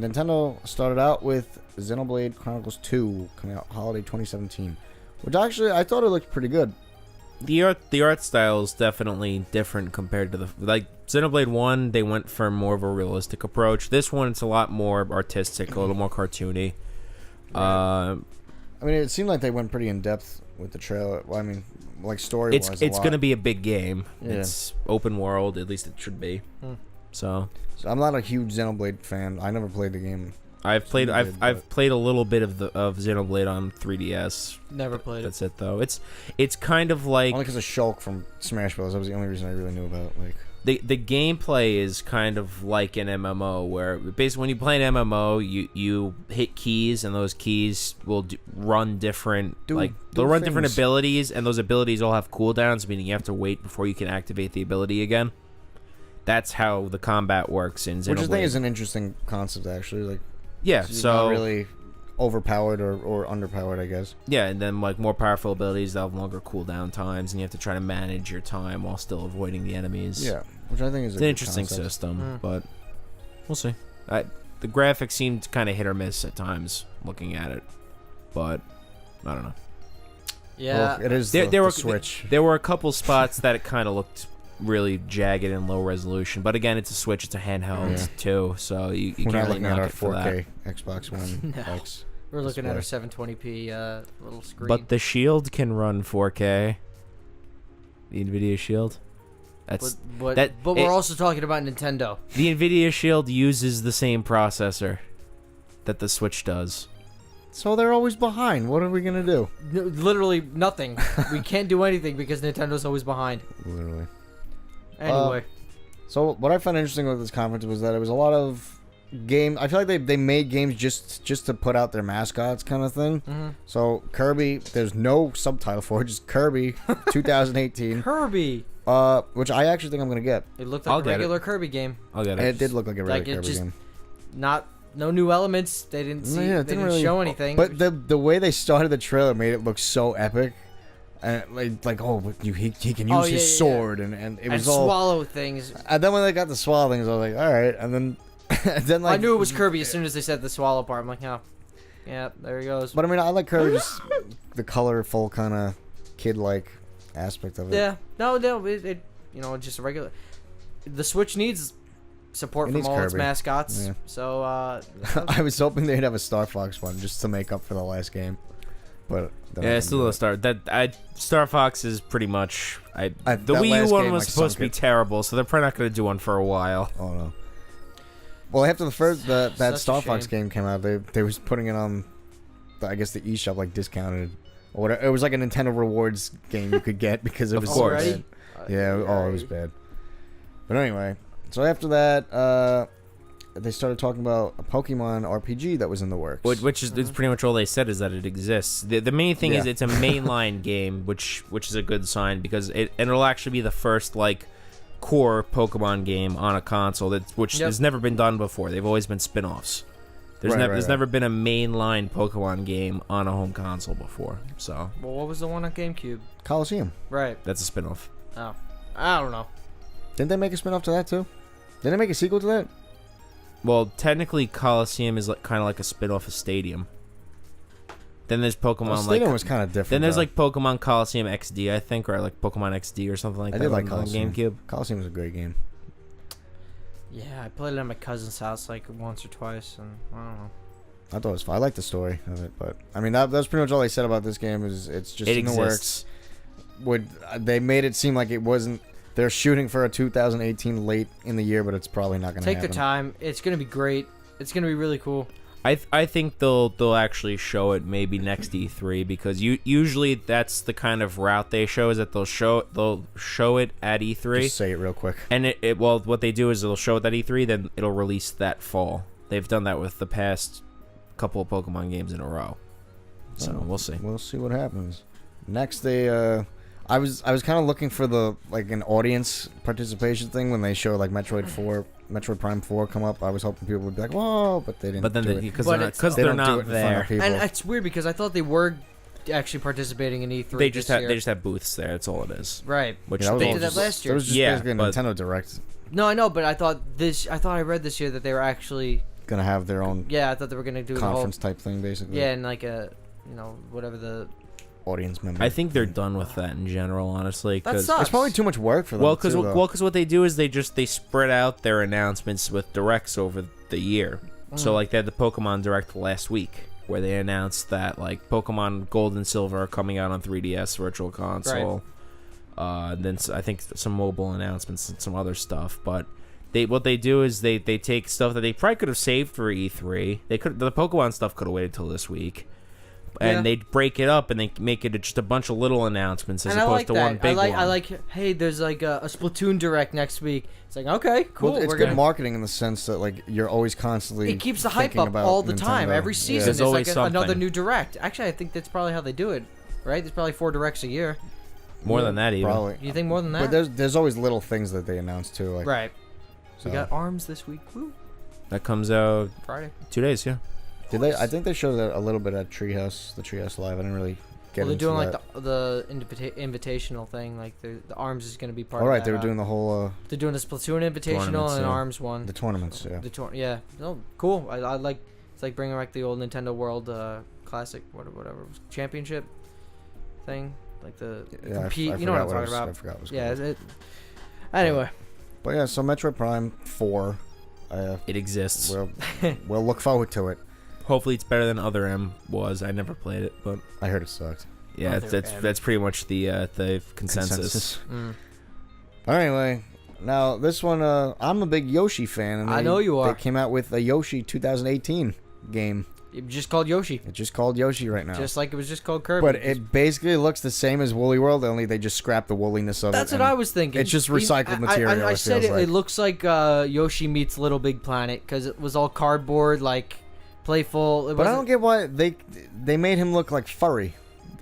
Nintendo started out with Xenoblade Chronicles 2 coming out holiday 2017, which actually I thought it looked pretty good. The art style is definitely different compared to Xenoblade 1. They went for more of a realistic approach. This one, it's a lot more artistic, a little more cartoony. Right. I mean, it seemed like they went pretty in depth with the trailer. Well, I mean, like story-wise, it's going to be a big game. Yeah. It's open world, at least it should be. So I'm not a huge Xenoblade fan. I never played the game. I've played a little bit of Xenoblade on 3DS. Never played it. That's it though. It's kind of like only because of Shulk from Smash Bros. That was the only reason I really knew about it. Like the gameplay is kind of like an MMO where basically when you play an MMO, you hit keys and those keys will run different different abilities, and those abilities all have cooldowns, meaning you have to wait before you can activate the ability again. That's how the combat works in Xenoblade. Which I think is an interesting concept, actually. Like, yeah, so not really overpowered or underpowered, I guess. Yeah, and then like more powerful abilities that have longer cooldown times, and you have to try to manage your time while still avoiding the enemies. Yeah, which I think is an interesting system, but we'll see. The graphics seemed kind of hit or miss at times looking at it, but I don't know. Yeah, well, it is the Switch. There were a couple spots that it kind of looked really jagged and low resolution, but again, it's a Switch, it's a handheld too, so you can't really knock it for that. We're not looking at our 4K Xbox One X. We're looking at our 720p little screen. But the Shield can run 4K. The NVIDIA Shield. But we're also talking about Nintendo. The NVIDIA Shield uses the same processor that the Switch does. So they're always behind. What are we gonna do? No, literally nothing. We can't do anything because Nintendo's always behind. Literally. Anyway. So what I found interesting with this conference was that it was a lot of game. I feel like they made games just to put out their mascots kind of thing. Mm-hmm. So Kirby, there's no subtitle for it, just Kirby 2018. Kirby. Which I actually think I'm gonna get. It looked like a regular Kirby game. I'll get it. And it did look like a regular Kirby game. No new elements. They didn't see. Yeah, they didn't show anything. But the way they started the trailer made it look so epic. And he can use his sword and it was all swallow things. And then when they got the swallow things, I was like, all right. And then I knew it was Kirby as soon as they said the swallow part. I'm like, oh, yeah, there he goes. But I mean, I like Kirby, just the colorful kind of kid-like aspect of it. Yeah, no, it just a regular. The Switch needs support from all Kirby. its mascots. Yeah. So I was hoping they'd have a Star Fox one just to make up for the last game. But yeah, still a Star Fox is pretty much the Wii U one was supposed to be terrible, so they're probably not going to do one for a while. Oh no. Well, after that Star Fox game came out, they was putting it on, I guess the eShop like discounted or whatever. It was like a Nintendo Rewards game you could get because it was so bad. Yeah, it was bad. But anyway, so after that, they started talking about a Pokemon RPG that was in the works. Which is pretty much all they said is that it exists. The main thing is it's a mainline game, which is a good sign because it'll actually be the first like core Pokemon game on a console which has never been done before. They've always been spin-offs. There's never been a mainline Pokemon game on a home console before. So. Well, what was the one on GameCube? Coliseum. Right. That's a spin-off. Oh, I don't know. Didn't they make a spin-off to that too? Didn't they make a sequel to that? Well, technically, Coliseum is kind of like a spin-off of Stadium. Then there's Pokemon Stadium was kind of different. Then there's like Pokemon Coliseum XD, I think, or like Pokemon XD or something like that. I did like Coliseum. On GameCube. Coliseum was a great game. Yeah, I played it at my cousin's house like once or twice, and I don't know. I thought it was fun. I liked the story of it, but I mean that's pretty much all they said about this game. Is it's just in the works. They made it seem like it wasn't. They're shooting for a 2018 late in the year, but it's probably not going to happen. Take the time. It's going to be great. It's going to be really cool. I think they'll actually show it maybe next E3 because usually that's the kind of route they show is that they'll show it at E3. Just say it real quick. And what they do is they'll show it at E3, then it'll release that fall. They've done that with the past couple of Pokemon games in a row. So we'll see. We'll see what happens. Next, I was kind of looking for an audience participation thing when they show like Metroid Prime 4 come up. I was hoping people would be like, "Whoa!" But they didn't. But then because they're not there, and it's weird because I thought they were actually participating in E3. They just have booths there. That's all it is. Right. Which they did that last year. It was just basically a Nintendo Direct. No, I know, but I thought I read this year that they were actually gonna have their own Yeah, I thought they were gonna do conference type thing, basically. Yeah, and like whatever the audience member. I think they're done with that in general, honestly. That sucks. It's probably too much work for them. Because what they do is they spread out their announcements with directs over the year. So like they had the Pokemon Direct last week, where they announced that like Pokemon Gold and Silver are coming out on 3DS Virtual Console. Right. Then I think some mobile announcements and some other stuff. But what they do is they take stuff that they probably could have saved for E3. The Pokemon stuff could have waited till this week. And they break it up and they make it just a bunch of little announcements as opposed to one big one. I like, hey, there's like a Splatoon Direct next week. It's like, okay, cool. Well, it's good marketing in the sense that like you're always constantly. It keeps the hype up all the time. Every season, there's always like another new Direct. Actually, I think that's probably how they do it, right? There's probably 4 Directs a year. More than that, even. Probably. You think more than that? But there's always little things that they announce too. Like, right. So. We got ARMS this week. Woo. That comes out Friday. 2 days, yeah. Did they? I think they showed that a little bit at the Treehouse Live. I didn't really get into that. Well, they're doing like the invitational thing. Like the ARMS is going to be part. All right, of that. they were doing the whole. They're doing the Splatoon invitational and ARMS one. The tournaments, yeah. Yeah. No, cool. I like. It's like bringing back the old Nintendo World Classic, whatever championship thing. Like the compete. You know what I'm talking about? I forgot what it was called. Anyway. But yeah, so Metroid Prime 4. It exists. We'll look forward to it. Hopefully it's better than Other M was. I never played it, but I heard it sucked. Yeah, that's pretty much the consensus. But anyway, now this one, I'm a big Yoshi fan. And I know you are. They came out with a Yoshi 2018 game. It just called Yoshi. It's just called Yoshi right now. Just like it was just called Kirby. But it basically looks the same as Woolly World, only they just scrapped the woolliness of it. That's what I was thinking. It's just recycled material. I said it looks like Yoshi meets Little Big Planet because it was all cardboard, like playful. But I don't get why they made him look like furry.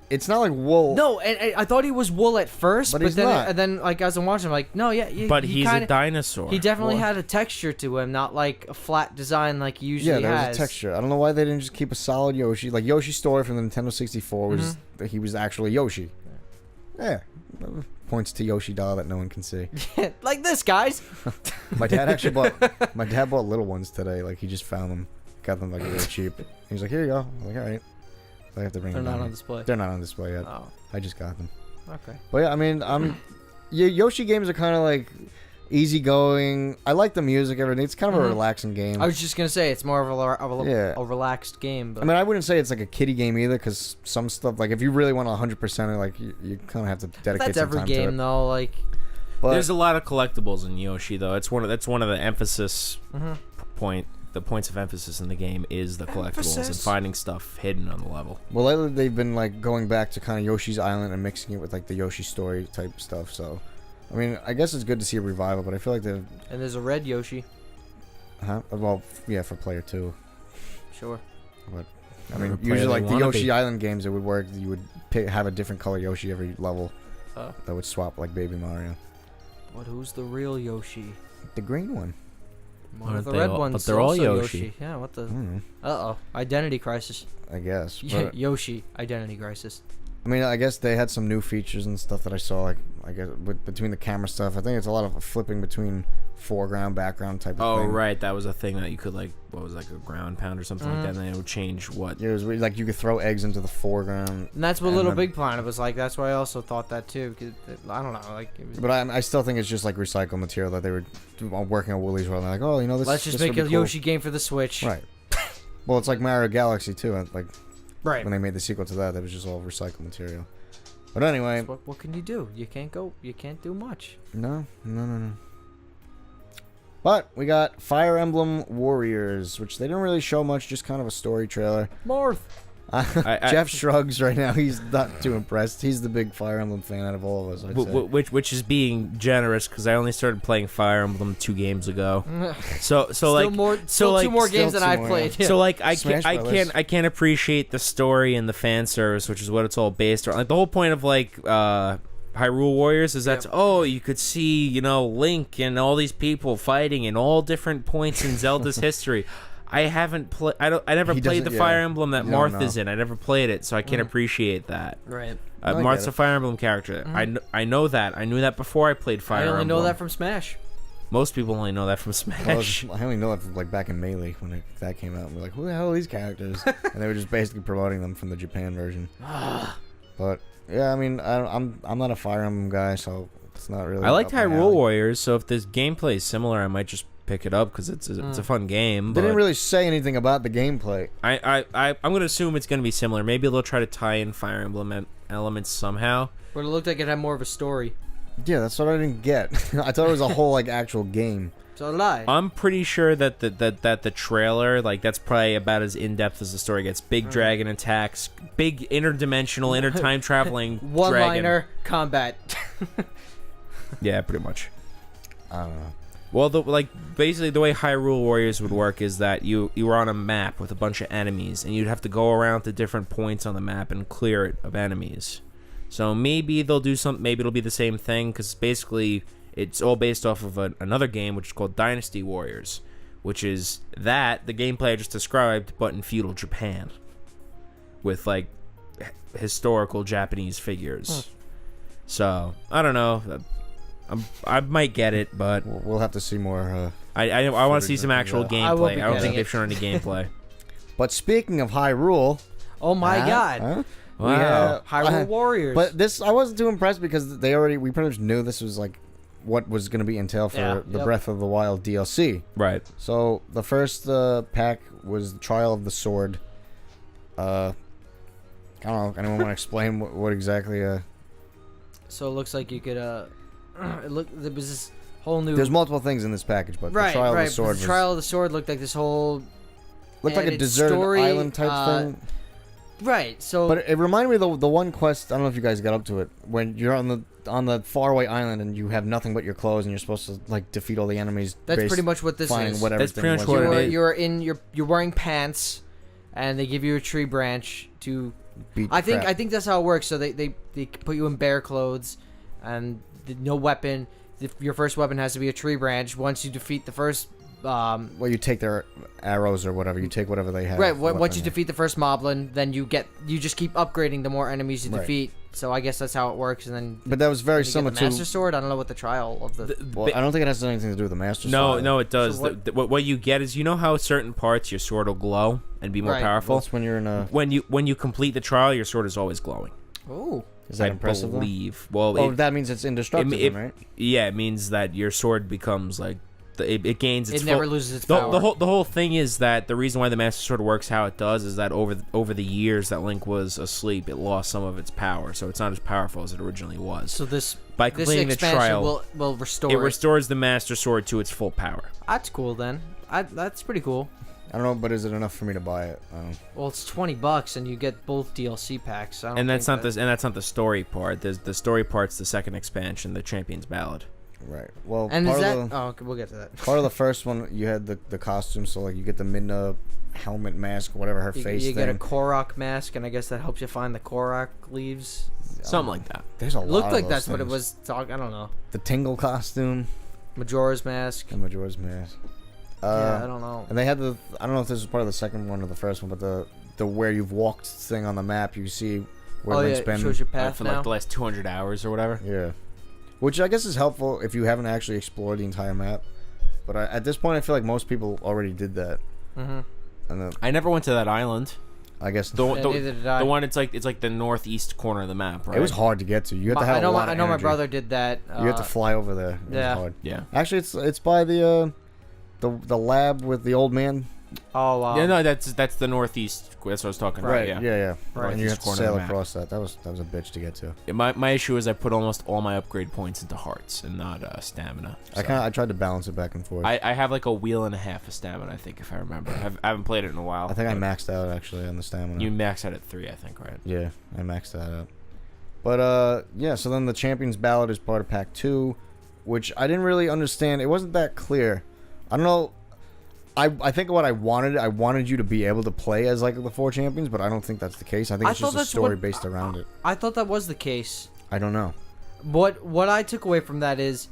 It's not like wool. No, and I thought he was wool at first, but he's then not. And then like as I'm watching, I'm like, no, yeah, but he's a dinosaur. He definitely had a texture to him, not like a flat design like he usually has. Yeah, there was a texture. I don't know why they didn't just keep a solid Yoshi. Like Yoshi's story from the Nintendo 64 was that he was actually Yoshi. Yeah. Points to Yoshi doll that no one can see. Like this, guys. My dad bought little ones today. Like he just found them, got them like really cheap. He's like, here you go. I'm like, all right. I have to bring them. They're not on display. They're not on display yet. Oh. I just got them. Okay. But yeah, I mean, Yoshi games are kind of like easygoing. I like the music, everything. It's kind of a relaxing game. I was just gonna say it's more of a relaxed game. But I mean, I wouldn't say it's like a kiddie game either, because some stuff, like if you really want 100%, like you kind of have to dedicate some time to it. That's every game though. Like, but there's a lot of collectibles in Yoshi though. That's one of the emphasis point. The points of emphasis in the game is the collectibles and finding stuff hidden on the level. Well, lately they've been like going back to kind of Yoshi's Island and mixing it with like the Yoshi story type stuff. So, I mean, I guess it's good to see a revival, but I feel like and there's a red Yoshi. Well, yeah, for player 2. Sure. But I mean, usually like the Yoshi Island games, it would work. You would have a different color Yoshi every level. That would swap like Baby Mario. But who's the real Yoshi? The green one. One of the red ones, but they're all Yoshi. Yeah, what the? Identity crisis. I guess. Yoshi identity crisis. I mean, I guess they had some new features and stuff that I saw, like I guess between the camera stuff. I think it's a lot of flipping between foreground, background type of thing. Oh, right, that was a thing that you could like, what was it, like a ground pound or something like that, and then it would change what. Yeah, it was weird. Like you could throw eggs into the foreground. And that's what Little Big Planet was like. That's why I also thought that too. Cause I don't know, like. It was, but I still think it's just like recycled material that they were working on Woolly's World. And they're like, oh, this. Let's just make a Yoshi game for the Switch. Right. Well, it's like Mario Galaxy too. Like. Right. When they made the sequel to that was just all recycled material. But anyway. What can you do? You can't do much. No. But we got Fire Emblem Warriors, which they didn't really show much, just kind of a story trailer. Marth. Jeff shrugs right now. He's not too impressed. He's the big Fire Emblem fan out of all of us, I'd say. Which is being generous, because I only started playing Fire Emblem 2 games ago. So still 2 more games than I've played. Yeah. So like I can't appreciate the story and the fan service, which is what it's all based on. Like the whole point of like Hyrule Warriors is that you could see Link and all these people fighting in all different points in Zelda's history. I haven't played. I never played the Fire Emblem that Marth is in. I never played it, so I can't appreciate that. Right. Marth's a Fire Emblem character. I know that. I knew that before I played Fire Emblem. I only know that from Smash. Most people only know that from Smash. I only know that from, like, back in Melee when that came out. And we're like, who the hell are these characters? And they were just basically promoting them from the Japan version. But yeah, I mean, I'm not a Fire Emblem guy, so it's not really. I liked Hyrule Warriors, so if this gameplay is similar, I might just pick it up because it's a fun game. They didn't really say anything about the gameplay. I'm gonna assume it's gonna be similar. Maybe they'll try to tie in Fire Emblem elements somehow. But it looked like it had more of a story. Yeah, that's what I didn't get. I thought it was a whole like actual game. So did I. I'm pretty sure that the trailer, like, that's probably about as in depth as the story gets. Big dragon attacks, big interdimensional, time traveling one-liner combat. Yeah, pretty much. I don't know. Well, basically the way Hyrule Warriors would work is that you were on a map with a bunch of enemies, and you'd have to go around to different points on the map and clear it of enemies. So maybe they'll do something. Maybe it'll be the same thing because basically it's all based off of another game which is called Dynasty Warriors, which is the gameplay I just described, but in feudal Japan, with like historical Japanese figures. So I don't know. I might get it, but we'll have to see more. I want to see some actual gameplay. I don't think they've shown any gameplay. But speaking of Hyrule, oh my god. Wow. Hyrule Warriors. But this, I wasn't too impressed because we pretty much knew this was like what was going to be entailed for the Breath of the Wild DLC. Right. So the first pack was Trial of the Sword. I don't know if anyone want to explain what exactly. So it looks like you could there was this whole new. There's multiple things in this package, but the Trial of the Sword. The Trial of the Sword looked like this whole. Looked like a deserted island type thing. Right. So. But it reminded me of the one quest. I don't know if you guys got up to it when you're on the faraway island and you have nothing but your clothes and you're supposed to like defeat all the enemies. That's pretty much what this is. That's pretty much what it is. You're wearing pants, and they give you a tree branch to. Beat I think that's how it works. So they put you in bare clothes, and no weapon. Your first weapon has to be a tree branch. Once you defeat the first. Well, you take their arrows or whatever. You take whatever they have. Right. Once you defeat the first moblin, then you just keep upgrading the more enemies you defeat. So I guess that's how it works. And then. But that was very similar to Master Sword. I don't know what the trial of the. Well, I don't think it has anything to do with the Master Sword. No, it does. So what you get is, you know how certain parts your sword will glow and be more powerful. That's when you're in a. When you complete the trial, your sword is always glowing. Oh. Is that impressive? I believe. Well, that means it's indestructible, right? Yeah, it means that your sword becomes like. It gains its. It never loses its power. The whole thing is that the reason why the Master Sword works how it does is that over the years that Link was asleep, it lost some of its power, so it's not as powerful as it originally was. So by completing the trial, will restore it restores the Master Sword to its full power. That's cool then. That's pretty cool. I don't know, but is it enough for me to buy it? Well, it's $20 and you get both DLC packs. And that's not the story part. The story part's the second expansion, the Champion's Ballad. Right. Well, and is that? Okay, we'll get to that. Part of the first one, you had the costume, so like you get the Midna helmet, mask, whatever her face. You get a Korok mask, and I guess that helps you find the Korok leaves. Something like that. There's a lot. Looked like of that's things. what it was. I don't know. The Tingle costume. Majora's mask. And Majora's mask. Yeah, I don't know. And they had I don't know if this was part of the second one or the first one, but the where you've walked thing on the map, you see where Link's been. It shows your path for now. like the last 200 hours or whatever. Yeah. Which I guess is helpful if you haven't actually explored the entire map. But at this point, I feel like most people already did that. Mm-hmm. And I never went to that island. I guess the one it's like the northeast corner of the map, right? It was hard to get to. You have to have a lot of I know energy. my brother did that. You have to fly over there. It was hard. Yeah. Actually, it's by the lab with the old man. Oh wow. Yeah, no, that's the northeast. That's what I was talking about. Right. Yeah. Yeah. Right. And you have to sail across that. That was a bitch to get to. Yeah, my issue is I put almost all my upgrade points into hearts and not stamina. So. I tried to balance it back and forth. I have like a wheel and a half of stamina, I think, if I remember. I haven't played it in a while. I think I maxed out actually on the stamina. You maxed out at 3, I think, right? Yeah, I maxed that out. But yeah. So then the Champion's Ballad is part of Pack 2, which I didn't really understand. It wasn't that clear. I don't know. I think what I wanted you to be able to play as like the 4 champions, but I don't think that's the case. I think it's just a story based around it. I thought that was the case. I don't know. What I took away from that is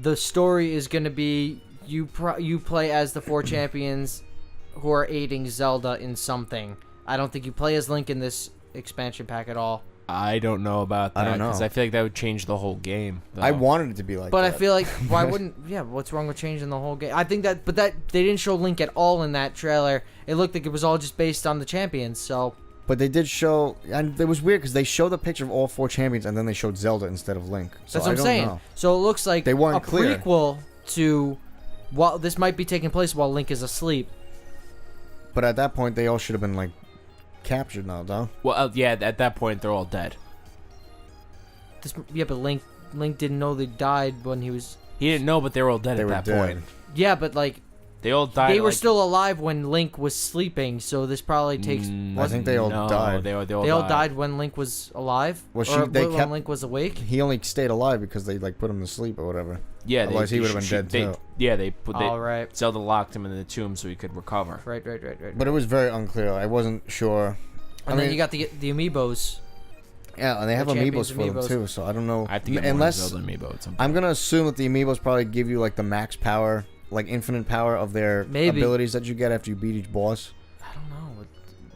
the story is going to be you play as the 4 champions who are aiding Zelda in something. I don't think you play as Link in this expansion pack at all. I don't know about that. I don't know. Because I feel like that would change the whole game. Though. I wanted it to be like but that. I feel like, why wouldn't... Yeah, what's wrong with changing the whole game? I think that... But that they didn't show Link at all in that trailer. It looked like it was all just based on the champions, so... But they did show... And it was weird, because they showed the picture of all 4 champions, and then they showed Zelda instead of Link. So That's what I'm saying. Know. So it looks like they weren't a clear. prequel to... Well, this might be taking place while Link is asleep. But at that point, they all should have been, like, captured now, though. Well, yeah, at that point, they're all dead. Yeah, but Link didn't know they died when he was... He didn't know, but they were all dead They at were that dead. point. Yeah, but, like... They all died. They were still alive when Link was sleeping, so this probably takes... I think they all died. They all died when Link was alive? Well, or they when kept... Link was awake? He only stayed alive because they, like, put him to sleep or whatever. Yeah, otherwise he would have been dead, too. Yeah, they put... All right. Zelda locked him in the tomb so he could recover. Right. But it was very unclear. I wasn't sure... And then you got the amiibos. Yeah, and they have amiibos for them amiibos. too, so I don't know. I have to get unless more Zelda amiibo at some point. I'm gonna assume that the amiibos probably give you like the max power, like infinite power of their abilities that you get after you beat each boss. I don't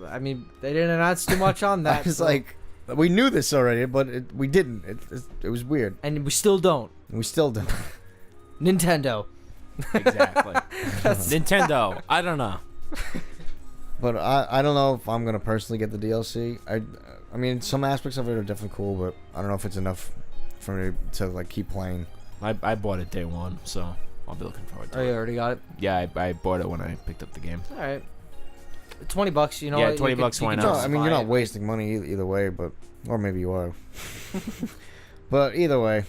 know. I mean, they didn't announce too much on that. It's like we knew this already, but we didn't. It was weird. And we still don't. We still don't. Nintendo. Exactly. Nintendo. I don't know. But I don't know if I'm gonna personally get the DLC. I mean, some aspects of it are definitely cool, but I don't know if it's enough for me to like keep playing. I bought it day one, so I'll be looking forward to Oh, it. you already got it? Yeah, I bought it when I picked up the game. All right. $20, you know. Yeah, $20, why not? No, I mean, you're not wasting money either way, but or maybe you are. But either way,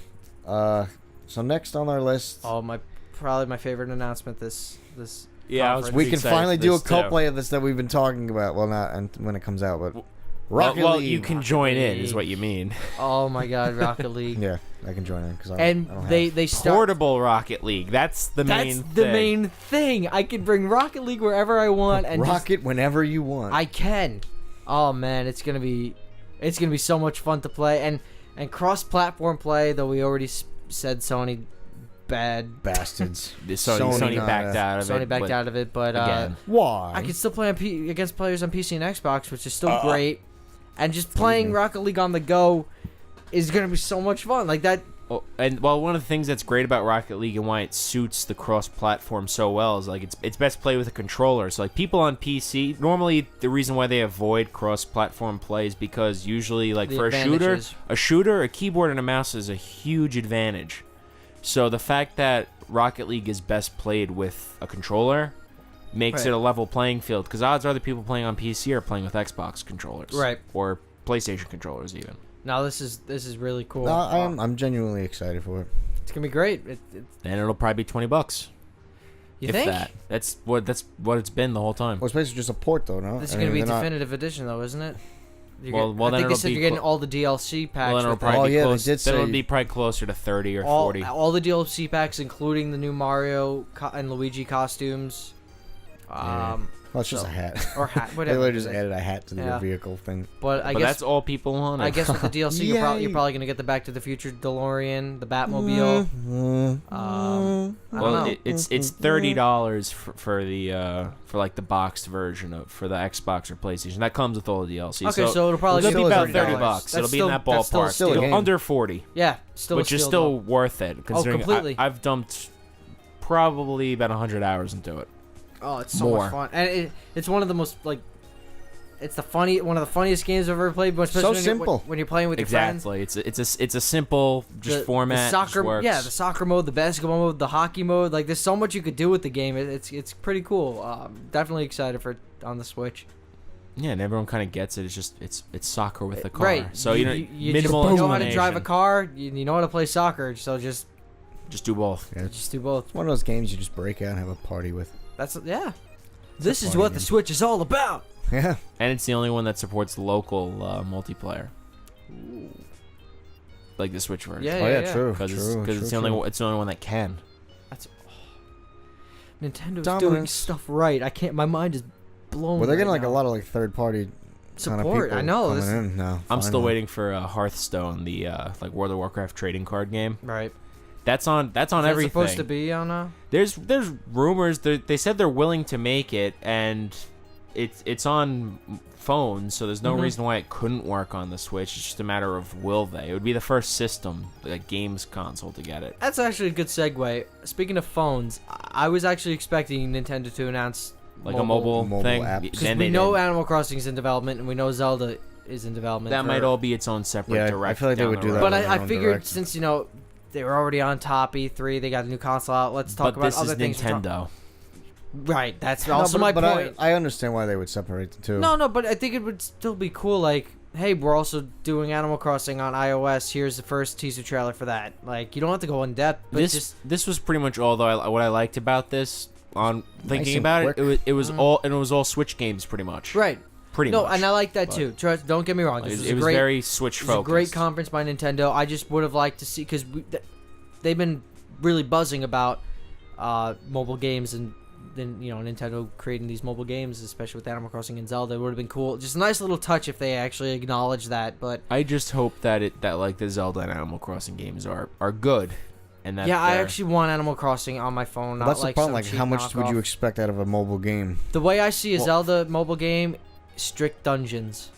so next on our list. Oh, probably my favorite announcement this. Yeah, I was we can finally do a co-play co-play of this that we've been talking about. Well, not and when it comes out, but Rocket well, League. you can join in, is what you mean. Oh my God, Rocket League. Yeah, I can join in because they start Portable Rocket League. That's the main thing. I can bring Rocket League wherever I want and Rocket whenever you want. I can. Oh man, it's gonna be so much fun to play and cross-platform play. Though we already said Sony. Bad bastards. Sony backed out of it. Sony backed out of it, but again. Why? I can still play against players on PC and Xbox, which is still great. And just playing Rocket League on the go is gonna be so much fun. Like that. Oh, and one of the things that's great about Rocket League and why it suits the cross-platform so well is like it's best played with a controller. So like people on PC, normally the reason why they avoid cross-platform play is because usually like for a shooter, a keyboard and a mouse is a huge advantage. So the fact that Rocket League is best played with a controller makes it a level playing field, because odds are the people playing on PC are playing with Xbox controllers, right, or PlayStation controllers even. Now this is really cool. No, I'm genuinely excited for it. It's gonna be great. And it'll probably be $20. You think? That's what it's been the whole time. Well, it's basically just a port, though, no? This is gonna be definitive edition, though, isn't it? Well, I think they said you're getting all the DLC packs. Well, then it'll probably be close. They did say it'll be probably closer to 30 or 40. All the DLC packs, including the new Mario and Luigi costumes. Well, it's just a hat. Or hat, They whatever. literally just added a hat to the vehicle thing. But I guess that's all people want. I guess with the DLC, you're probably gonna get the Back to the Future DeLorean, the Batmobile. I don't know. It's $30 for the boxed version for the Xbox or PlayStation. That comes with all the DLC. Okay, so it'll probably be about $30. $30. It'll be in that ballpark. Still under 40. Yeah, still. Which is still worth it, considering completely. I've dumped probably about 100 hours into it. Oh, it's so much fun, and it's one of the most it's one of the funniest games I've ever played. But especially when you're playing with your friends. Exactly, it's a simple format. The soccer, works. Yeah, the soccer mode, the basketball mode, the hockey mode. Like, there's so much you could do with the game. It's pretty cool. Definitely excited for it on the Switch. Yeah, and everyone kind of gets it. It's just it's soccer with the car. Right. So you know how to drive a car. You know how to play soccer. So just do both. Yeah, just do both. It's one of those games you just break out and have a party with. This is what the Switch is all about. Yeah. And it's the only one that supports local multiplayer. Like the Switch version. Yeah. True. Because it's the only one that can. Nintendo's doing stuff right. I can't. My mind is blown. Well, they're getting a lot of third-party support. I know. I'm still waiting for Hearthstone, the World of Warcraft trading card game. Right. That's on everything. It's supposed to be on. There's rumors. They said they're willing to make it, and it's on phones, so there's no reason why it couldn't work on the Switch. It's just a matter of will they. It would be the first system, like games console, to get it. That's actually a good segue. Speaking of phones, I was actually expecting Nintendo to announce like a mobile thing. Because we know Animal Crossing is in development, and we know Zelda is in development. That might all be its own separate direct. I feel like they would do that. But I figured since, they were already on top E3, they got a new console out, let's talk about other things. But this is Nintendo. Right, that's also my point. I understand why they would separate the two. No, but I think it would still be cool, like, hey, we're also doing Animal Crossing on iOS, here's the first teaser trailer for that. Like, you don't have to go in depth, but this was pretty much all, though, what I liked about this, on thinking about it was all Switch games, pretty much. Right. Pretty much. No, and I like that too. Trust, don't get me wrong. It was very Switch focused. It was a great conference by Nintendo. I just would have liked to see, because they've been really buzzing about mobile games, and then Nintendo creating these mobile games, especially with Animal Crossing and Zelda. It would have been cool. Just a nice little touch if they actually acknowledge that. But I just hope that like the Zelda and Animal Crossing games are good. And that I actually want Animal Crossing on my phone. Not that's like the problem. Like, how much knockoff. would you expect out of a mobile game? The way I see a Zelda mobile game, strict dungeons,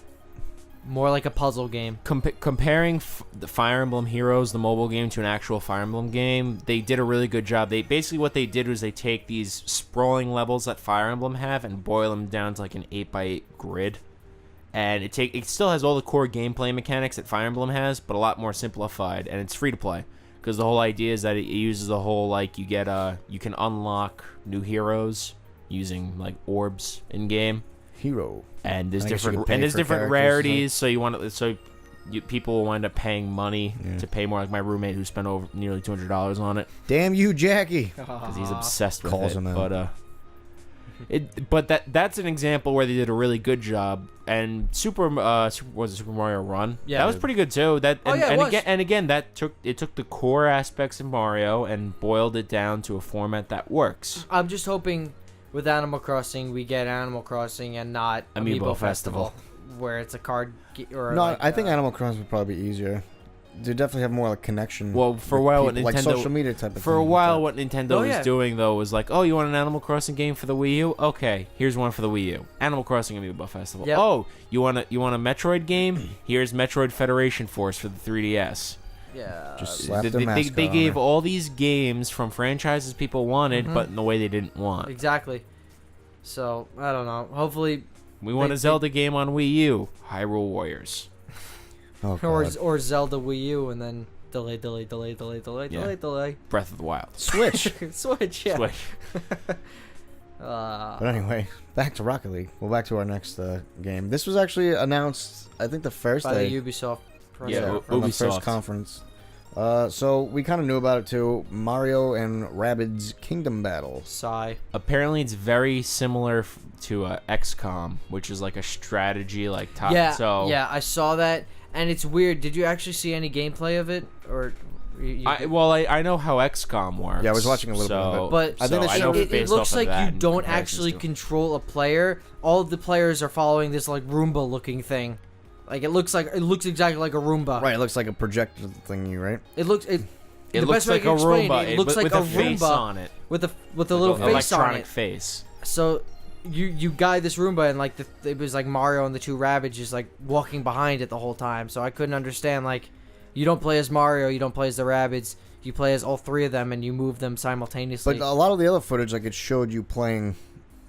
more like a puzzle game. Comparing the Fire Emblem Heroes, the mobile game, to an actual Fire Emblem game, they did a really good job. What they did was they take these sprawling levels that Fire Emblem have and boil them down to like an 8x8 grid. And it still has all the core gameplay mechanics that Fire Emblem has, but a lot more simplified, and it's free to play. Because the whole idea is that it uses the whole, like, you can unlock new heroes using like orbs in game. Hero. And there's different rarities, so people will wind up paying money to pay more. Like my roommate, who spent over nearly $200 on it. Damn you, Jackie! Because he's obsessed with Calls it. him out. But that's an example where they did a really good job. And Super Mario Run? Yeah, that was pretty good too. Again, it took the core aspects of Mario and boiled it down to a format that works. I'm just hoping with Animal Crossing we get Animal Crossing and not Amiibo Festival, where it's a card I think Animal Crossing would probably be easier. They definitely have more like connection. Well, for a while, what Nintendo, like social media type of for a while, what Nintendo was doing though was like, oh, you want an Animal Crossing game for the Wii U? Okay, here's one for the Wii U. Animal Crossing Amiibo Festival. Yep. Oh, you want a Metroid game? Here's Metroid Federation Force for the 3DS. Yeah. Just slap the mascot They gave all these games from franchises people wanted, but in the way they didn't want. Exactly. So I don't know. Hopefully, we want a Zelda game on Wii U. Hyrule Warriors. Oh, or Zelda Wii U, and then delay. Breath of the Wild. Switch. Switch, yeah. Switch. But anyway, back to Rocket League. Well, back to our next game. This was actually announced, I think, the first by day. the Ubisoft. From the first conference. So we kind of knew about it too. Mario and Rabbids Kingdom Battle. Sigh. Apparently, it's very similar to XCOM, which is like a strategy, like top. Yeah, I saw that. And it's weird. Did you actually see any gameplay of it, or? I know how XCOM works. Yeah, I was watching a little bit of it. But I think it looks like you don't actually control a player. All of the players are following this like Roomba-looking thing. Like it looks exactly like a Roomba. Right, it looks like a projector thingy, right? It looks like a Roomba. It looks like a face Roomba on it. with a little face on electronic it. face. So you guide this Roomba, and like it was like Mario and the two Rabbids just like walking behind it the whole time. So I couldn't understand, like, you don't play as Mario, you don't play as the Rabbids, you play as all three of them, and you move them simultaneously. But a lot of the other footage, like, it showed you playing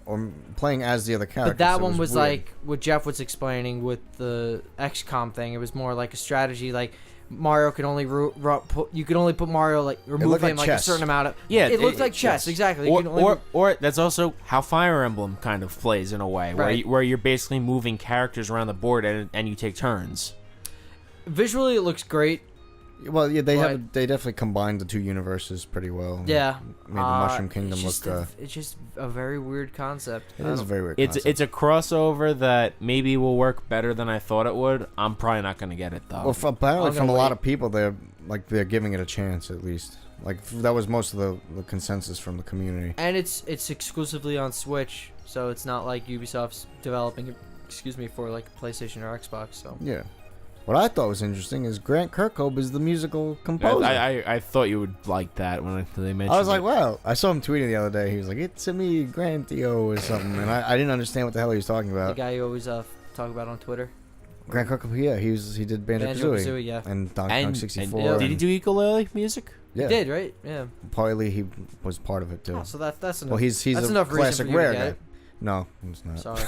as the other characters. But that one was like what Jeff was explaining with the XCOM thing. It was more like a strategy, like Mario can only you can only put Mario, like, remove him like a certain amount of it looked like chess, exactly. Or that's also how Fire Emblem kind of plays in a way, right, where you're basically moving characters around the board and you take turns. Visually, it looks great. Well, yeah, they definitely combined the two universes pretty well. Yeah, made the Mushroom Kingdom look. It's just a very weird concept. It is a very weird concept. It's a crossover that maybe will work better than I thought it would. I'm probably not going to get it though. Well, apparently from a lot of people, they're giving it a chance at least. Like, that was most of the consensus from the community. And it's exclusively on Switch, so it's not like Ubisoft's developing it, for like PlayStation or Xbox. So yeah. What I thought was interesting is Grant Kirkhope is the musical composer. I thought you would like that when they mentioned it. I was like, wow. I saw him tweeting the other day. He was like, it's me, Grantio or something. And I didn't understand what the hell he was talking about. The guy who always talk about on Twitter? Grant Kirkhope, yeah, he did Banjo-Kazooie. Banjo-Kazooie, yeah. And Donkey Kong 64. And did he do ukulele music? Yeah. He did, right? Yeah. Partly he was part of it too. Oh, so that's enough. Well, he's that's a enough reason classic for you to Rare get guy. it. No, it's not. Sorry.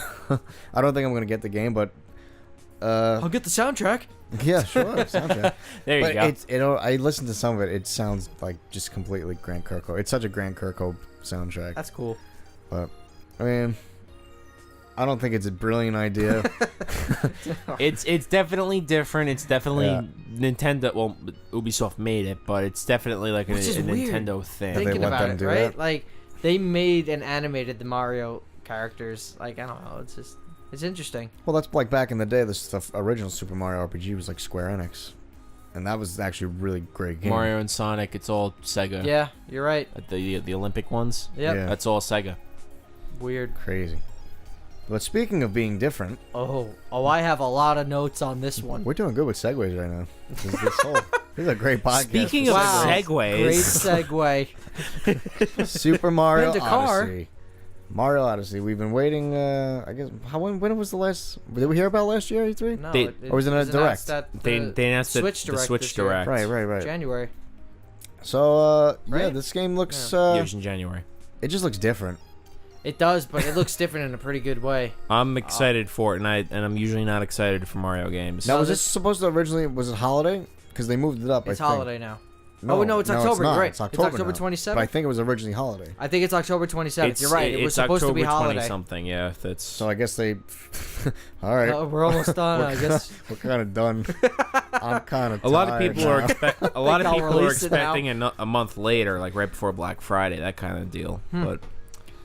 I don't think I'm gonna get the game, but I'll get the soundtrack. yeah, sure, soundtrack. There you But go. I listened to some of it. It sounds like just completely Grant Kirkhope. It's such a Grant Kirkhope soundtrack. That's cool. But I mean, I don't think it's a brilliant idea. It's definitely different. It's definitely Yeah. Nintendo. Well, Ubisoft made it, but it's definitely like a Which is weird. Nintendo thing. They Thinking let about them it, do right? that? Like they made and animated the Mario characters. Like I don't know. It's interesting. Well, that's like back in the day. The original Super Mario RPG was like Square Enix, and that was actually a really great game. Mario and Sonic, it's all Sega. Yeah, you're right. The Olympic ones. Yep. Yeah. That's all Sega. Weird. Crazy. But speaking of being different, Oh, I have a lot of notes on this one. we're doing good with segues right now. This is a great podcast. Speaking for of Wow. segues, Great segue. Super Mario Rent a car. Odyssey. Mario Odyssey. We've been waiting. I guess when was the last? Did we hear about last year E3? No, They- or was it a announced direct? at they the announced the Switch Direct Switch this year. Direct. Right. January. So yeah, Right? this game looks. Yeah, it was in January. It just looks different. It does, but it looks different in a pretty good way. I'm excited for it, and I'm usually not excited for Mario games. Now, So was this- this supposed to originally? Was it holiday? Because they moved it up. It's I think. holiday now. Oh, no, it's October. not. You're right. It's October now. 27th. But I think it was originally holiday. I think it's October 27th. You're right. It was it's supposed October to be holiday. 20 something. Yeah, that's. So I guess they. All right, We're almost done. I guess. we're kind of done. I'm kind of. A lot of people are a lot of I'll people are release it now. expecting a month later, like right before Black Friday, that kind of deal. But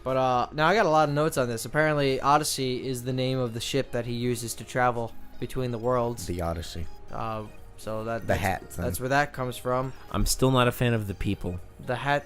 But now I got a lot of notes on this. Apparently, Odyssey is the name of the ship that he uses to travel between the worlds. The Odyssey. So that's hat thing. That's where that comes from. I'm still not a fan of the people. The hat.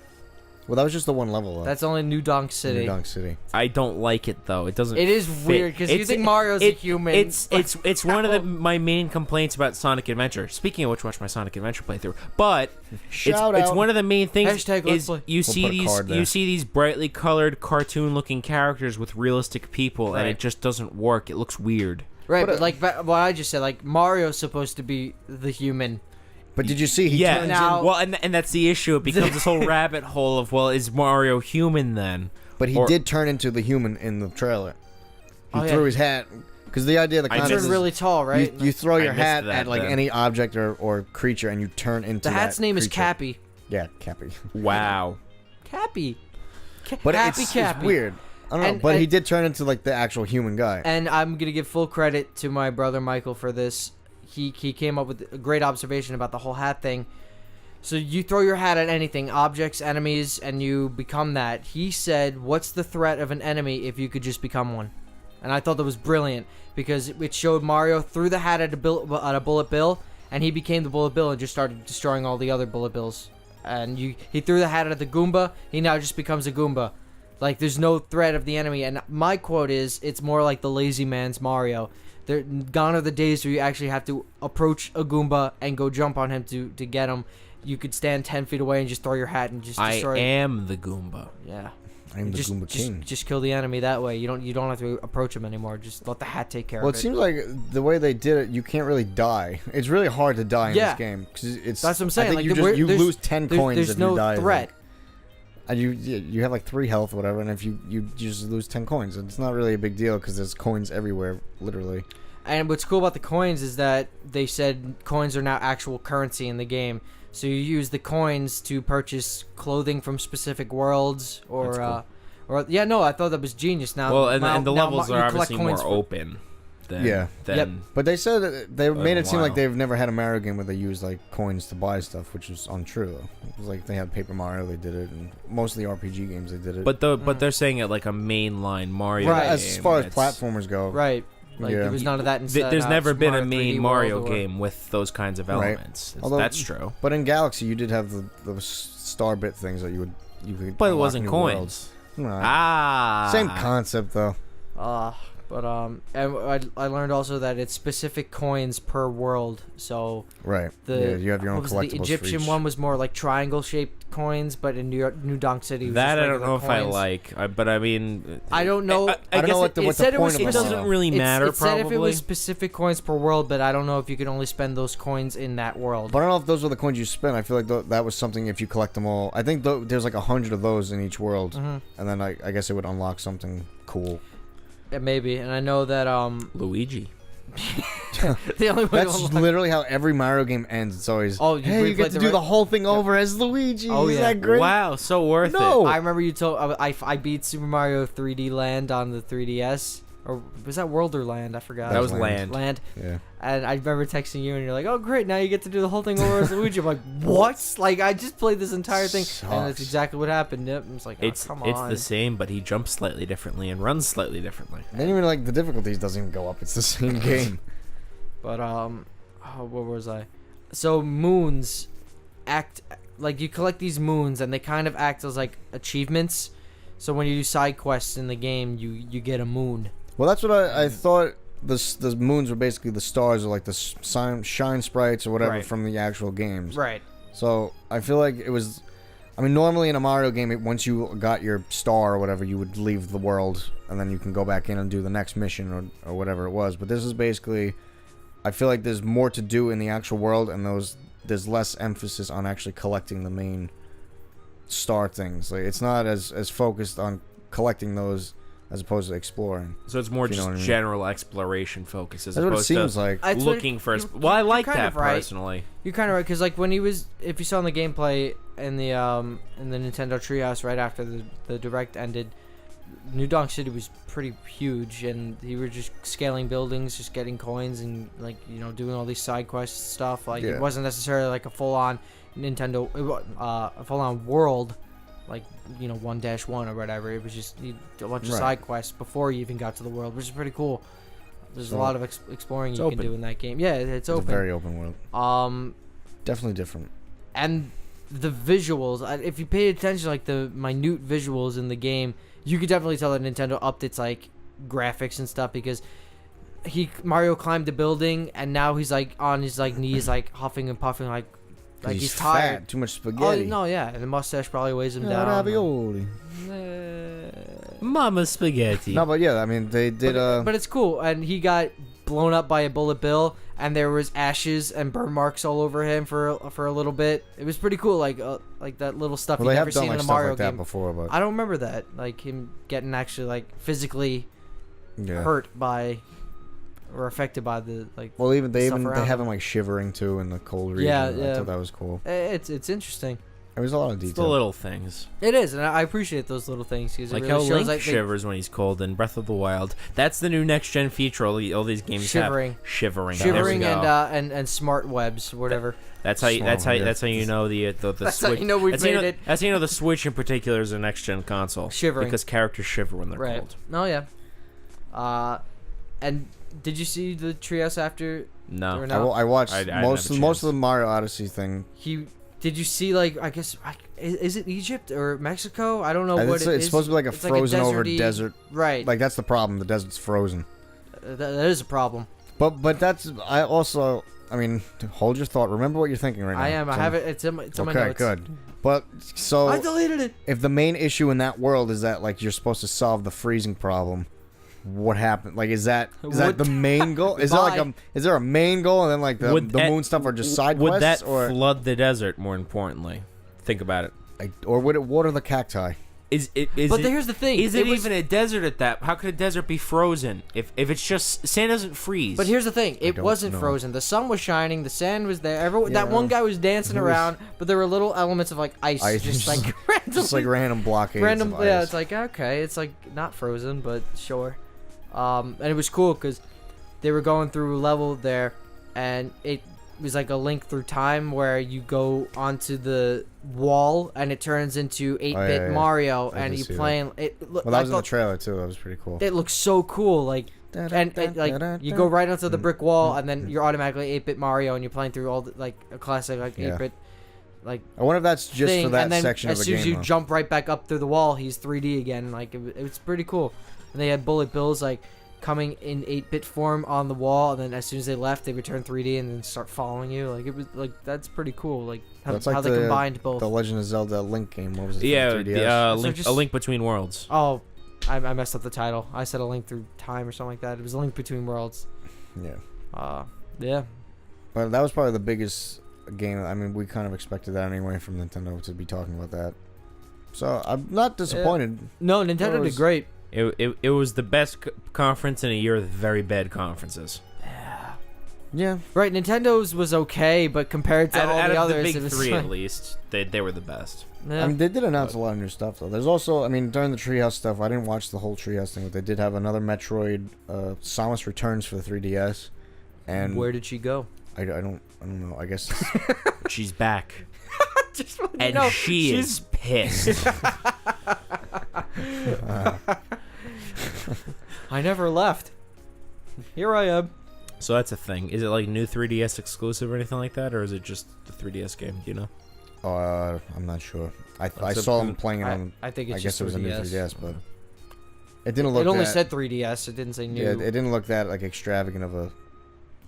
Well, that was just the one level. Though. That's only New Donk City. New Donk City. I don't like it though. It doesn't. It is fit. weird because you think Mario's a human. It's one of my main complaints about Sonic Adventure. Speaking of which, watch my Sonic Adventure playthrough. But Shout it's out. one of the main things Hashtag let's is play. you see put a card there. these brightly colored cartoon looking characters with realistic people, and Right. it just doesn't work. It looks weird. right, but, but like what I just said, like Mario's supposed to be the human. But did you see he Yeah, turns Now- well, and that's the issue. It becomes this whole rabbit hole of, well, is Mario human then? But he Or- did turn into the human in the trailer. He Oh, yeah. threw his hat because the idea of the I He contest turned is really tall, right? you throw I your missed hat that at like then. any object or creature and you turn into the hat's that name is creature. Cappy. Yeah, Cappy. Wow. Cappy. But Happy it's Cappy. weird. I don't know. And- But he and- did turn into like the actual human guy. And I'm gonna give full credit to my brother Michael for this. He came up with a great observation about the whole hat thing. So you throw your hat at anything, objects, enemies, and you become that. He said, "What's the threat of an enemy if you could just become one?" And I thought that was brilliant because it showed Mario threw the hat at a bullet bill, and he became the bullet bill and just started destroying all the other bullet bills. And he threw the hat at the Goomba. He now just becomes a Goomba. Like there's no threat of the enemy. And my quote is, "It's more like the lazy man's Mario." They're gone are the days where you actually have to approach a Goomba and go jump on him to get him. You could stand 10 feet away and just throw your hat and just destroy. I am the Goomba. Yeah. I'm the just, Goomba King. Just kill the enemy that way. You don't have to approach him anymore. Just let the hat take care Well, of it it. seems like the way they did it, you can't really die. It's really hard to die in Yeah. this game because it's. That's what I'm saying. I think Like, you there's- lose 10 coins there's if no you die. I threat. think. And you have like 3 health or whatever, and if you just lose 10 coins, it's not really a big deal because there's coins everywhere, literally. And what's cool about the coins is that they said coins are now actual currency in the game. So you use the coins to purchase clothing from specific worlds, or I thought that was genius. Now, Well, and the now levels you are collect obviously more coins for- open than Yeah. Yep. But they said that they made it seem like while. they've never had a Mario game where they used like coins to buy stuff, which is untrue though. It was like they had Paper Mario, they did it, and most of the RPG games they did it. But they're saying it like a mainline Mario Right. game. as far as It's- platformers go, Right. Like Yeah. there was none of that in There's never been a Mario main 3D Mario World or- game with those kinds of Right. elements. Although- That's true. But in Galaxy, you did have the star bit things that you could. But it unlock wasn't new coins. worlds. No. Ah. Same concept though. But But and I learned also that it's specific coins per world. So right, you have your own collectibles. The Egyptian one was more like triangle shaped coins, but in New Donk City, it was that just I don't know coins. if I like. But I mean, I don't know. I don't know what the point of it doesn't really matter. It said if it was specific coins per world, but I don't know if you could only spend those coins in that world. But I don't know if those were the coins you spent. I feel like that was something if you collect them all. I think there's like 100 of those in each world, and then I guess it would unlock something cool. Yeah, maybe, and I know that Luigi. the only way That's literally how every Mario game ends. It's always, you get to do the whole thing over as Luigi. Oh, Is yeah. that great? Wow, so worth it. I remember you told I beat Super Mario 3D Land on the 3DS. Or was that World or Land? I forgot. That was Land. Land. Yeah. And I remember texting you, and you're like, "Oh, great! Now you get to do the whole thing over as Luigi." I'm like, "What? Like, I just played this entire thing, and that's exactly what happened." Yep. I was like, "Come on." It's the same, but he jumps slightly differently and runs slightly differently. Then even like the difficulties doesn't even go up. It's the same game. But where was I? So moons act like you collect these moons, and they kind of act as like achievements. So when you do side quests in the game, you get a moon. Well, that's what I thought. The moons were basically the stars or like the shine sprites or whatever from the actual games. Right. So I feel like it was. I mean, normally in a Mario game, once you got your star or whatever, you would leave the world and then you can go back in and do the next mission or whatever it was. But this is basically. I feel like there's more to do in the actual world, and there's less emphasis on actually collecting the main star things. Like it's not as focused on collecting those as opposed to exploring. So it's more just general exploration focus as That's opposed what it seems to like. looking for. Well, I like that personally. You're kind of right because like when if you saw in the gameplay in the Nintendo Treehouse right after the Direct ended, New Donk City was pretty huge, and you were just scaling buildings, just getting coins, and like doing all these side quest stuff. Like it wasn't necessarily like a full-on Nintendo, a full-on world, like 1-1 or whatever. It was just a bunch of side quests before you even got to the world, which is pretty cool. There's a lot of exploring you can do in that game. Yeah, it's open. It's a very open world. Definitely different. And the visuals, if you pay attention, like the minute visuals in the game, you could definitely tell that Nintendo upped its like graphics and stuff because Mario climbed the building and now he's like on his like knees like huffing and puffing like he's tired. Fat, too much spaghetti. Oh no, yeah, and the mustache probably weighs him down. Ravioli. Mama spaghetti. No, but yeah, I mean they did. But it's cool, and he got blown up by a bullet bill, and there was ashes and burn marks all over him for a little bit. It was pretty cool, like that little stuff you never seen in a Mario like game. That before, but I don't remember that, like him getting actually like physically hurt by or affected by the like. Well, they have him him like shivering too in the cold region. Yeah. I thought that was cool. It's interesting. There was a lot of detail. It's the little things. It is, and I appreciate those little things because like it really how shows Link like shivers when he's cold in Breath of the Wild. That's the new next gen feature. All these games have shivering. Shivering and smart webs, whatever. That's how you know the that's Switch. How you know we've made it. That's how you know the Switch in particular is a next gen console. Shivering because characters shiver when they're cold. Oh yeah. And did you see the Treehouse after? No. I watched most of the Mario Odyssey thing. Did you see like I guess is it Egypt or Mexico? I don't know what it is. It's supposed to be like a frozen over desert. Right. Like that's the problem. The desert's frozen. That is a problem. But that's I mean, hold your thought. Remember what you're thinking right now. I am. I have it. It's on my notes. Okay, good. But so I deleted it. If the main issue in that world is that like you're supposed to solve the freezing problem, what happened? Like, is that the main goal? Is there a main goal and then like the moon stuff are just side quests? Would that flood the desert? More importantly, think about it. Or would it water the cacti? Here's the thing: is it even a desert at that? How could a desert be frozen if it's just sand doesn't freeze? But here's the thing: it wasn't frozen. The sun was shining. The sand was there. That one guy was dancing around, but there were little elements of like ice just like random, just like random blockades. Random, of ice. Yeah. It's like okay, it's like not frozen, but sure. And it was cool because they were going through a level there, and it was like a link through time where you go onto the wall and it turns into 8-bit Mario, and you playing it. Well, that was in the trailer too. That was pretty cool. It looks so cool, like like you go right onto the brick wall, and then you're automatically 8-bit Mario, and you're playing through all the, like a classic like 8-bit. Like I wonder if that's just thing. for that and then section of the game. As soon as you jump right back up through the wall, he's 3D again. Like it's pretty cool. And they had bullet bills like coming in 8-bit form on the wall, and then as soon as they left, they would turn 3D and then start following you. Like, it was like, that's pretty cool. Like how, That's like how they combined both. The Legend of Zelda Link game. What was it? Yeah, for 3DS? A Link Between Worlds. Oh, I messed up the title. I said A Link Through Time or something like that. It was A Link Between Worlds. Yeah. Yeah. But that was probably the biggest game. I mean, we kind of expected that anyway from Nintendo to be talking about that. So I'm not disappointed. No, Nintendo did great. It was the best conference in a year of very bad conferences. Yeah. Right, Nintendo's was okay, but compared to all Out the of others, the it big was three like, at least, they were the best. yeah. I mean, they did announce a lot of new stuff, though. There's also, I mean, during the Treehouse stuff, I didn't watch the whole Treehouse thing, but they did have another Metroid, Samus Returns for the 3DS. And where did she go? I don't know. I guess She's back. Just wanted to And know. she is pissed. I never left. Here I am. So that's a thing. Is it like new 3DS exclusive or anything like that, or is it just the 3DS game? Do you know? I'm not sure. I So- saw them playing it on. I think it's I just guess it was a new 3DS. 3DS, but it didn't look. It only that, said 3DS. It didn't say new. Yeah, it didn't look that like extravagant of a.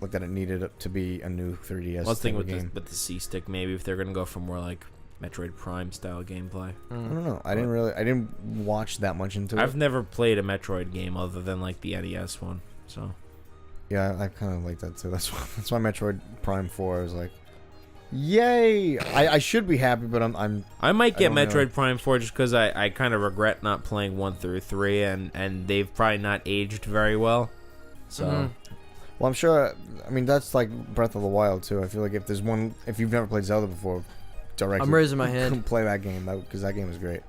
Look that it needed to be a new 3DS. Let's think type of with game. the C stick maybe if they're gonna go for more like Metroid Prime style gameplay. I don't know. I didn't watch that much into I've it. never played a Metroid game other than like the NES one. So Yeah, I kind of like that too. That's why Metroid Prime 4 was like, yay! I should be happy, but I might get don't know. Metroid Prime 4 just because I kind of regret not playing 1 through 3 and they've probably not aged very well. So Mhm. Well, I'm sure. I mean, that's like Breath of the Wild too. I feel like if you've never played Zelda before, directly, I'm raising my hand. Play that game because that game is great.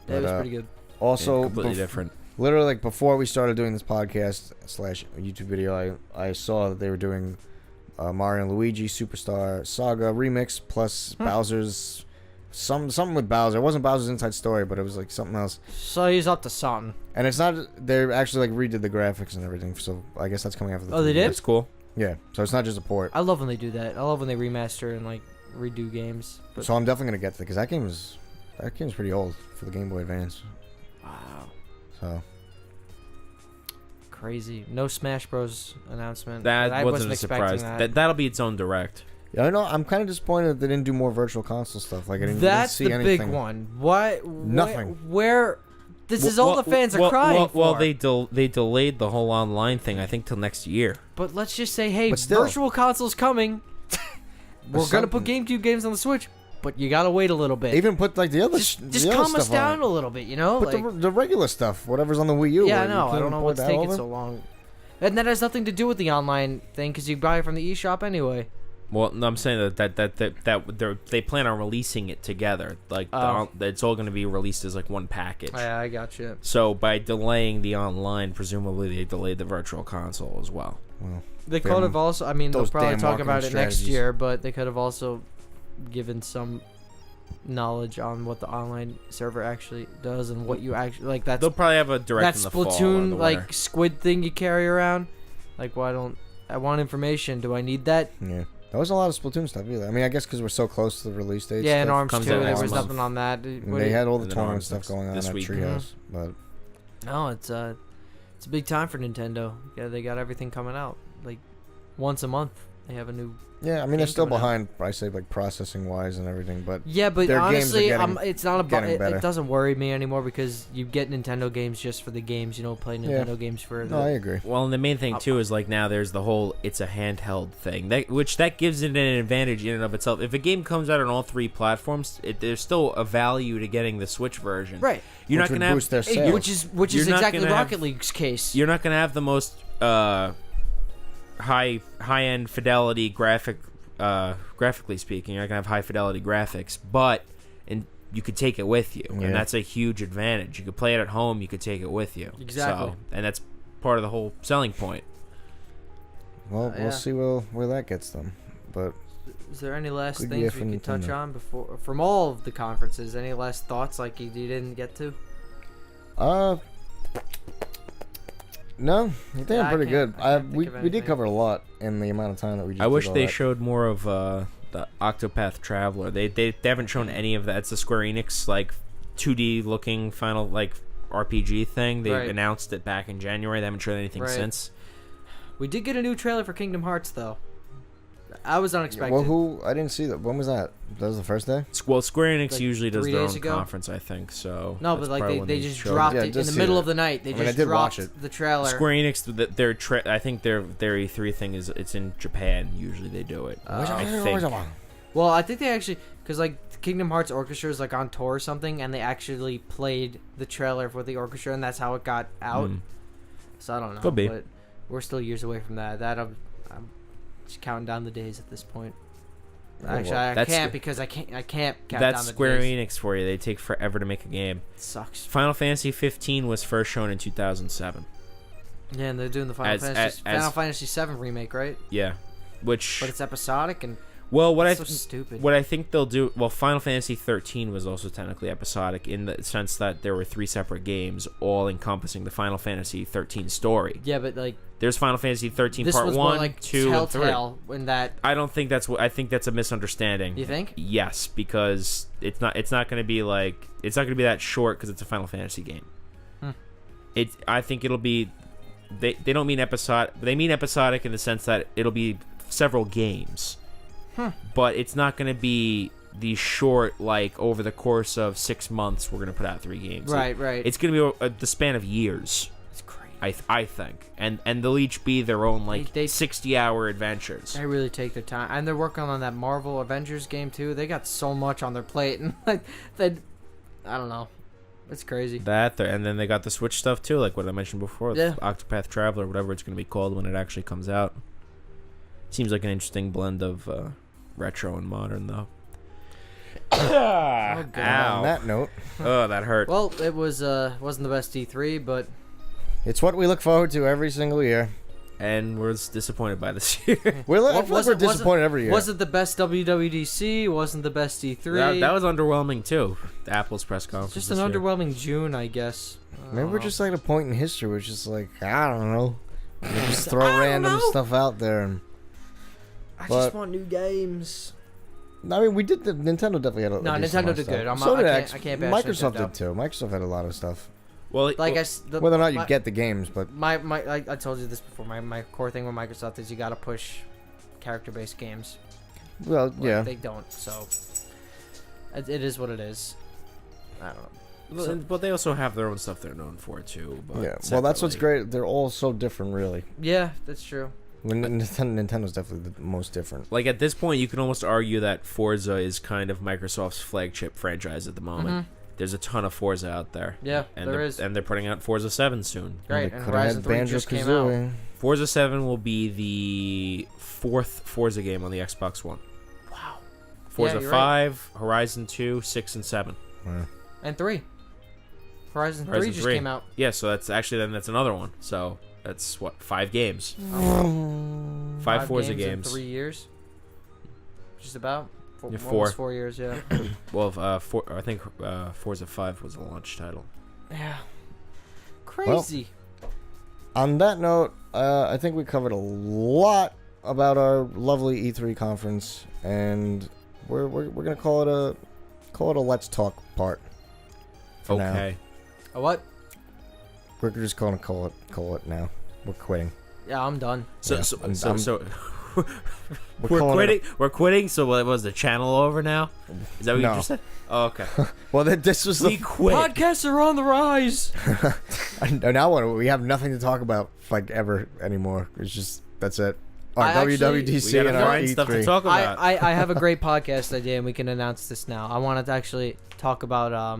Yeah, it was But, pretty good. Also, completely different. Literally, like before we started doing this podcast / YouTube video, I saw that they were doing Mario and Luigi Superstar Saga remix plus Bowser's something with Bowser. It wasn't Bowser's Inside Story, but it was like something else. So he's up to something. And it's not. They actually like redid the graphics and everything. So I guess that's coming after the. Oh, they 3DS. did? That's cool. Yeah. So it's not just a port. I love when they do that. I love when they remaster and like redo games. But So I'm definitely gonna get that because that game's pretty old for the Game Boy Advance. wow, So crazy. No Smash Bros. Announcement. That I wasn't a expecting surprise. That'll be its own direct. yeah, I know. I'm kind of disappointed that they didn't do more virtual console stuff. Like I didn't That's see the anything. big one. What? Nothing. Where? This is all the fans are crying for. Well, they delayed the whole online thing. I think till next year. But let's just say, hey, But still. virtual console's coming. We're gonna put GameCube games on the Switch, but you gotta wait a little bit. They even put like the other just the other calm us stuff on down it. a little bit, you know? Put Like, the regular stuff, whatever's on the Wii U. yeah, I where you know. I can't don't know port what's that taking over. so long. And that has nothing to do with the online thing because you buy it from the eShop anyway. Well, no, I'm saying that they plan on releasing it together. Like it's all going to be released as like one package. Yeah, I got you. So by delaying the online, presumably they delayed the virtual console as well. Well, They Damn- could have also. I mean, they'll those probably damn talk about it marketing next strategies. year, but they could have also given some knowledge on what the online server actually does and what you actually like. That's They'll probably have a direct that in the fall or the Splatoon winter. like squid thing you carry around. Like, why don't I want information? Do I need that? yeah. There wasn't a lot of Splatoon stuff either. I mean, I guess because we're so close to the release date. Yeah, and stuff. Arms comes too. out There next was month. nothing on that. And they had all the And then tournament Arms stuff next- going on this at week. Treehouse, but No, it's a big time for Nintendo. Yeah, they got everything coming out. Like once a month, they have a new. yeah, I mean they're Game still coming out. behind. I say like processing wise and everything, but Yeah, but Their games are honestly, getting- it's not about. getting It better. doesn't worry me anymore because you get Nintendo games just for the games. You don't play Yeah. Nintendo games for the. no, I agree. Well, and the main thing too is like now there's the whole it's a handheld thing that gives it an advantage in and of itself. If a game comes out on all three platforms, there's still a value to getting the Switch version. Right. You're Which not would gonna boost their have sales. Which is You're not exactly gonna have- Rocket League's case. you're not gonna have the most high end fidelity graphically speaking. You're not gonna have high fidelity graphics, but you could take it with you, Yeah. and that's a huge advantage. You could play it at home. You could take it with you. Exactly. So, and that's part of the whole selling point. Well, Yeah. we'll see where that gets them, but Is there any last Good things year we for could touch Nintendo. on before from all of the conferences? Any last thoughts like you didn't get to? no, I think Yeah, I'm I pretty can't- good. I can't think We of did anything. cover a lot in the amount of time that we just. I wish did all they that. showed more of the Octopath Traveler. They haven't shown any of that. It's the Square Enix like 2D looking Final like RPG thing. They Right. announced it back in January. They haven't shown anything Right. since. We did get a new trailer for Kingdom Hearts, though. I was unexpected. Well, I didn't see that. When was that? That was the first day? Well, Square Enix Like usually does 3 their days own ago? conference, I think. So No, that's but like probably when they just showed dropped Yeah, it in just the see middle that. of the night. They I mean, I just did watch dropped it. the trailer. Square Enix, I think their E3 thing is it's in Japan. Usually they do it. I think. Well, I think they actually, because like Kingdom Hearts Orchestra is like on tour or something, and they actually played the trailer for the orchestra, and that's how it got out. So I don't know. Could be. But we're still years away from that. I'm just counting down the days at this point. Actually, I That's- can't because I can't count down That's the Square days. Enix for you. They take forever to make a game. It sucks. Final Fantasy 15 was first shown in 2007. Yeah, and they're doing the Final Fantasy 7 remake, right? Yeah, which But it's episodic and well, so stupid. what I think they'll do. Well, Final Fantasy 13 was also technically episodic in the sense that there were 3 separate games, all encompassing the Final Fantasy 13 story. Yeah, but like There's Final Fantasy 13 this Part was 1, more like 2, and 3. Telltale in that. I don't think that's what I think that's a misunderstanding. You think? Yes, because it's not going to be that short because it's a Final Fantasy game. I think it'll be they don't mean episodic. They mean episodic in the sense that it'll be several games. But it's not going to be the short, like, over the course of 6 months, we're going to put out 3 games. Right. It's going to be the span of years, It's crazy. I think. And they'll each be their own, like, They 60-hour adventures. They really take their time, and they're working on that Marvel Avengers game too. They got so much on their plate, and like I don't know, it's crazy. And then they got the Switch stuff, too, like what I mentioned before. Yeah. Octopath Traveler, whatever it's going to be called when it actually comes out. Seems like an interesting blend of retro and modern, though. Oh, God. On that note, Oh, that hurt. Well, it wasn't the best E3, but it's what we look forward to every single year. And we're disappointed by this year. I feel like we're disappointed every year. wasn't the best WWDC, wasn't the best E3. That was underwhelming, too. Apple's press conference. just this an year. underwhelming June, I guess. Maybe we're just like at a point in history where it's just like, I don't know. We just throw I don't random know. stuff out there. And I but- just want new games. I mean, we did. Nintendo definitely had a No, decent Nintendo amount of did stuff. good. So did I can't bash Microsoft Nintendo. did too. Microsoft had a lot of stuff. Well, Like Whether or not you get the games, but I told you this before. My core thing with Microsoft is you got to push character-based games. well, Like, yeah. They don't, so it is what it is. I don't know. but they also have their own stuff they're known for, too. But Yeah. Well, that's what's separately. great. They're all so different, really. Yeah, that's true. Nintendo's definitely the most different. Like, at this point, you can almost argue that Forza is kind of Microsoft's flagship franchise at the moment. There's a ton of Forza out there. Yeah, And there they're, is. And they're putting out Forza 7 soon. Right, They and could Horizon have 3 had just came out. Banjo-Kazooie. Forza 7 will be the 4th Forza game on the Xbox One. Wow. Forza you're 5, Horizon 2, 6, and 7. Yeah. And 3. Horizon 3 Horizon just 3. came out. Yeah, so that's another one. So that's what, 5 games. 5 Forza in games. 3 years. Just about. Yeah, 4. Almost 4 years, yeah. Well, I think Forza 5 was a launch title. Yeah. Crazy. On that note, I think we covered a lot about our lovely E3 conference, and we're gonna call it a let's talk part. For now. Okay. A what? We're just gonna call it now. We're quitting. Yeah, I'm done. So Yeah, so I'm- so, I'm- so We're we're calling quitting. We're quitting. So what was the channel over now? Is that what No. you just said? Oh, okay. Well, this was We the. quit. Podcasts are on the rise. Now what? We have nothing to talk about like ever anymore. It's just that's it. Our I actually- We WWDC gotta and our find stuff to E3. talk about. I have a great podcast idea, and we can announce this now. I wanted to actually talk about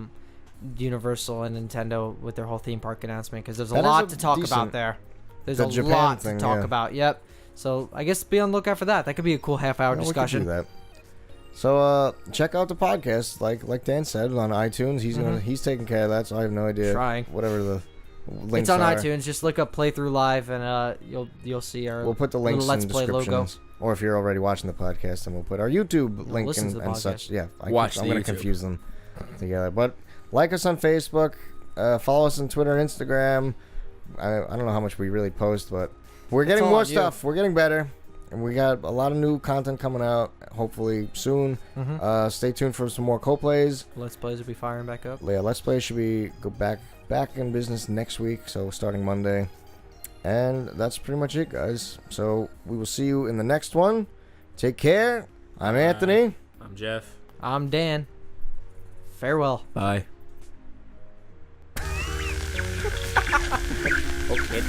Universal and Nintendo with their whole theme park announcement, because there's a That is lot a to talk decent- about there. There's the a Japan lot thing, to talk yeah. about. Yep. So I guess be on the lookout for that. That could be a cool half-hour Yeah, discussion. We could do that. So check out the podcast, like Dan said, on iTunes. He's taking care of that, so I have no idea. Trying. Whatever the links It's on are. iTunes. Just look up Playthrough Live, and you'll see our We'll put the little links Let's in the Play logo. descriptions. Or if you're already watching the podcast, then we'll put our YouTube link listen to the and podcast. such. Yeah, I'm the going to YouTube. confuse them together. But like us on Facebook, follow us on Twitter and Instagram. I don't know how much we really post, but we're getting all more on you. stuff. We're getting better. And we got a lot of new content coming out, hopefully soon. Mm-hmm. Stay tuned for some more co-plays. Let's Plays will be firing back up. Yeah, Let's Play should be go back back in business next week, so starting Monday. And that's pretty much it, guys. So we will see you in the next one. Take care. I'm Anthony. I'm Jeff. I'm Dan. Farewell. Bye. Okay.